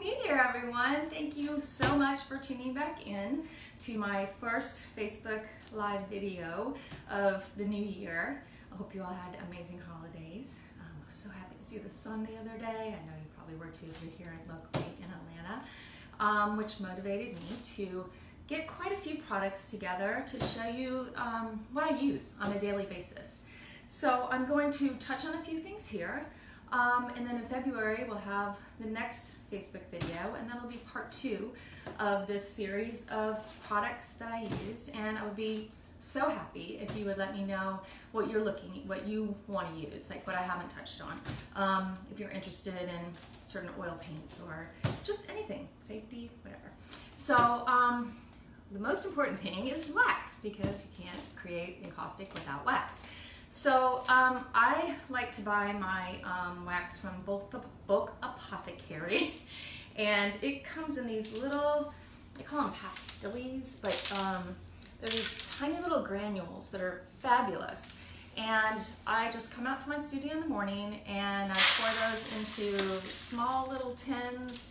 New Year, everyone. Thank you so much for tuning back in to my first Facebook Live video of the new year. I hope you all had amazing holidays. I was so happy to see the sun the other day. I know you probably were too if you're here locally in Atlanta, which motivated me to get quite a few products together to show you what I use on a daily basis. So I'm going to touch on a few things here. And then in February, we'll have the next Facebook video, and that'll be part 2 of this series of products that I use. And I would be so happy if you would let me know what you're what you want to use, like what I haven't touched on. If you're interested in certain oil paints or just anything, safety, whatever. So the most important thing is wax, because you can't create encaustic without wax. So I like to buy my wax from Bulk Apothecary, and it comes in these little, I call them pastilles, but they're these tiny little granules that are fabulous. And I just come out to my studio in the morning and I pour those into small little tins,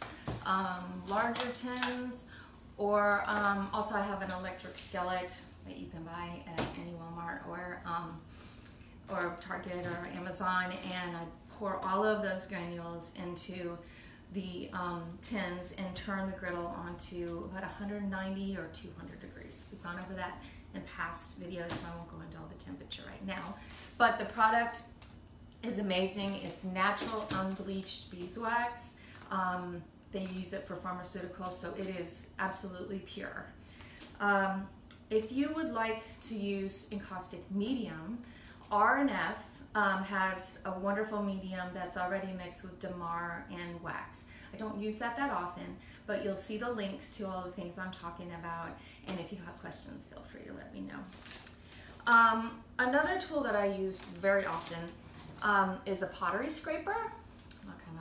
larger tins, or also I have an electric skillet that you can buy at any Walmart or Target or Amazon, and I pour all of those granules into the tins and turn the griddle onto about 190 or 200 degrees. We've gone over that in past videos, so I won't go into all the temperature right now. But the product is amazing. It's natural, unbleached beeswax. They use it for pharmaceuticals, so it is absolutely pure. If you would like to use encaustic medium, R&F has a wonderful medium that's already mixed with Damar and wax. I don't use that often, but you'll see the links to all the things I'm talking about, and if you have questions, feel free to let me know. Another tool that I use very often is a pottery scraper. I'll kind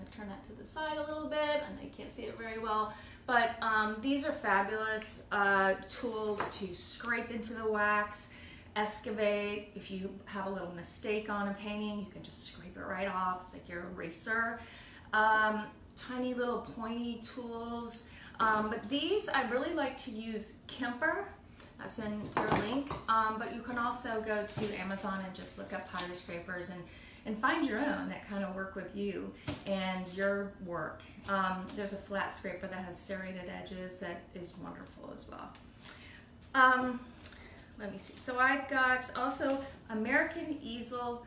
of turn that to the side a little bit. I know you can't see it very well, but these are fabulous tools to scrape into the wax, excavate. If you have a little mistake on a painting, you can just scrape it right off. It's like your eraser. Tiny little pointy tools. But these, I really like to use Kemper. That's in your link. But you can also go to Amazon and just look up pottery scrapers and find your own that kind of work with you and your work. There's a flat scraper that has serrated edges that is wonderful as well. Let me see. So I've got also American easel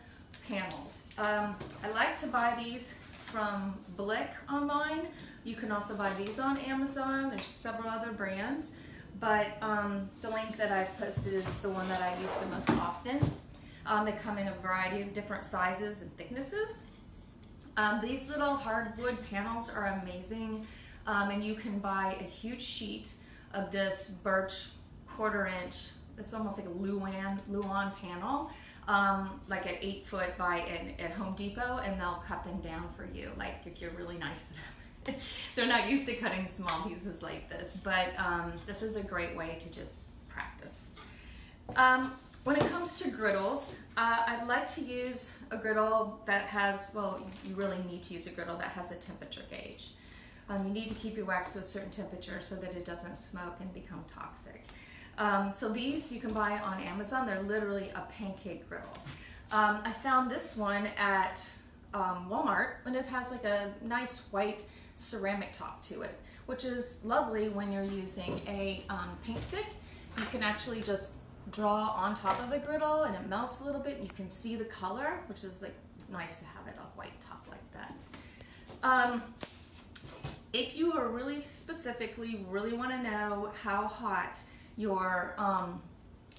panels. I like to buy these from Blick online. You can also buy these on Amazon. There's several other brands, but the link that I've posted is the one that I use the most often. They come in a variety of different sizes and thicknesses. These little hardwood panels are amazing, and you can buy a huge sheet of this birch 1/4 inch. It's almost like a Luan panel, like at 8 foot at Home Depot, and they'll cut them down for you, like if you're really nice to them. They're not used to cutting small pieces like this, but this is a great way to just practice. When it comes to griddles, I'd like to use a griddle that has, well, you really need to use a griddle that has a temperature gauge. You need to keep your wax to a certain temperature so that it doesn't smoke and become toxic. So these you can buy on Amazon. They're literally a pancake griddle. I found this one at Walmart, and it has like a nice white ceramic top to it, which is lovely when you're using a paint stick. You can actually just draw on top of the griddle and it melts a little bit. You can see the color, which is like nice to have it a white top like that. If you are really specifically want to know how hot your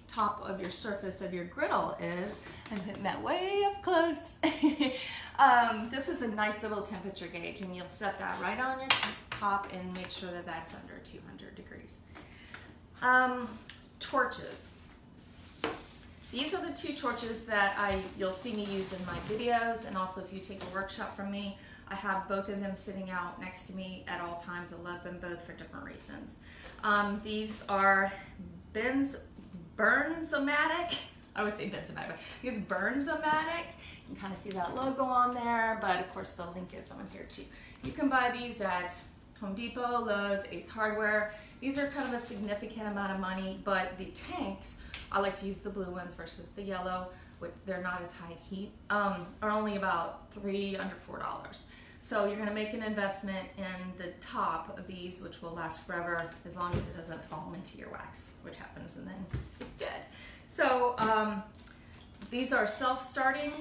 top of your surface of your griddle is, I'm hitting that way up close. This is a nice little temperature gauge, and you'll set that right on your top and make sure that that's under 200 degrees. Torches. These are the 2 torches that you'll see me use in my videos, and also if you take a workshop from me, I have both of them sitting out next to me at all times. I love them both for different reasons. These are Bernzomatic. I always say Benzomatic, but it's Bernzomatic. You can kind of see that logo on there, but of course the link is on here too. You can buy these at Home Depot, Lowe's, Ace Hardware. These are kind of a significant amount of money, but the tanks, I like to use the blue ones versus the yellow. They're not as high heat, are only about under $4. So you're going to make an investment in the top of these, which will last forever as long as it doesn't fall into your wax, which happens, and then it's good. So these are self-starting.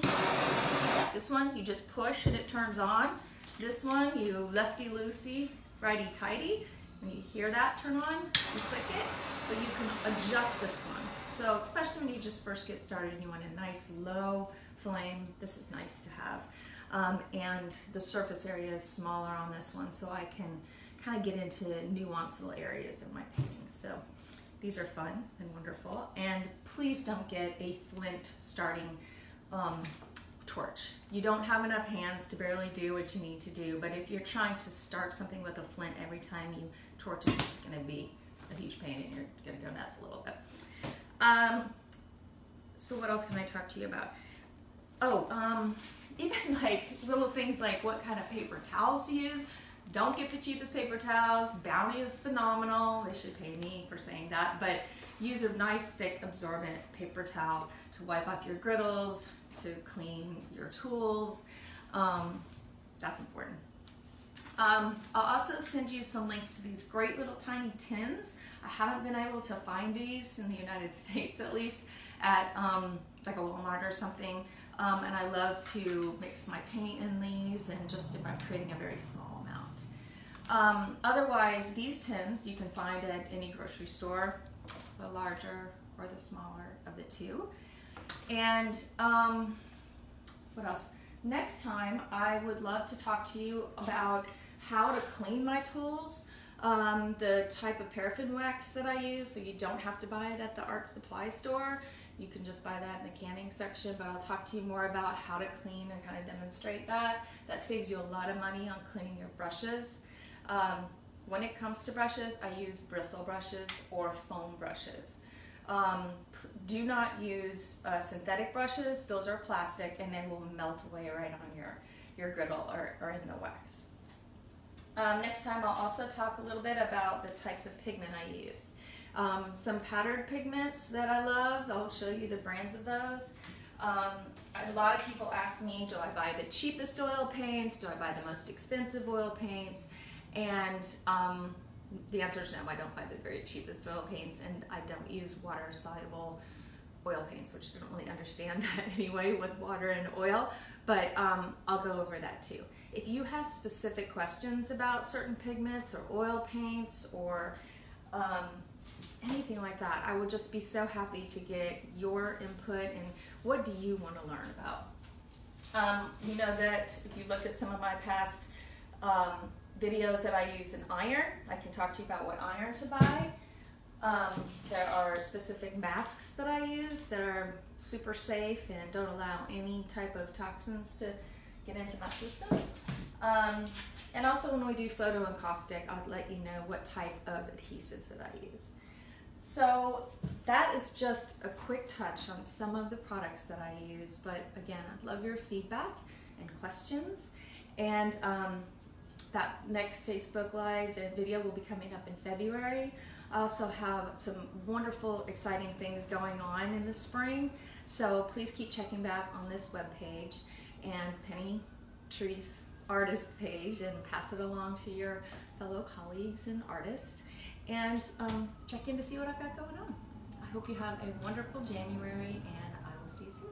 This one, you just push and it turns on. This one, you lefty-loosey, righty-tighty. When you hear that turn on, you click it, but you can adjust this one. So especially when you just first get started and you want a nice low flame, this is nice to have. And the surface area is smaller on this one, so I can kind of get into nuanced little areas of my painting. So these are fun and wonderful. And please don't get a flint starting torch. You don't have enough hands to barely do what you need to do, but if you're trying to start something with a flint every time you torch it, it's going to be a huge pain and you're going to go nuts a little bit. So what else can I talk to you about? Even like little things like what kind of paper towels to use. Don't get the cheapest paper towels. Bounty is phenomenal. They should pay me for saying that, but use a nice thick absorbent paper towel to wipe off your griddles, to clean your tools. That's important. I'll also send you some links to these great little tiny tins. I haven't been able to find these in the United States, at least at like a Walmart or something. And I love to mix my paint in these, and just if I'm creating a very small amount. Otherwise, these tins you can find at any grocery store, the larger or the smaller of the two. And what else? Next time, I would love to talk to you about how to clean my tools, the type of paraffin wax that I use, so you don't have to buy it at the art supply store. You can just buy that in the canning section, but I'll talk to you more about how to clean and kind of demonstrate that. That saves you a lot of money on cleaning your brushes. When it comes to brushes, I use bristle brushes or foam brushes. Do not use synthetic brushes. Those are plastic and then will melt away right on your griddle or in the wax. Next time I'll also talk a little bit about the types of pigment I use. Some powdered pigments that I love, I'll show you the brands of those. A lot of people ask me, do I buy the cheapest oil paints? Do I buy the most expensive oil paints? And the answer is no, I don't buy the very cheapest oil paints, and I don't use water-soluble oil paints, which I don't really understand that anyway with water and oil, but I'll go over that too. If you have specific questions about certain pigments or oil paints or anything like that, I would just be so happy to get your input and what do you want to learn about. You know that if you looked at some of my past videos that I use an iron, I can talk to you about what iron to buy. There are specific masks that I use that are super safe and don't allow any type of toxins to get into my system. And also when we do photo encaustic, I'll let you know what type of adhesives that I use. So that is just a quick touch on some of the products that I use, but again, I'd love your feedback and questions. And that next Facebook Live video will be coming up in February. I also have some wonderful, exciting things going on in the spring, so please keep checking back on this webpage and Penny Treese artist page and pass it along to your fellow colleagues and artists, and check in to see what I've got going on. I hope you have a wonderful January, and I will see you soon.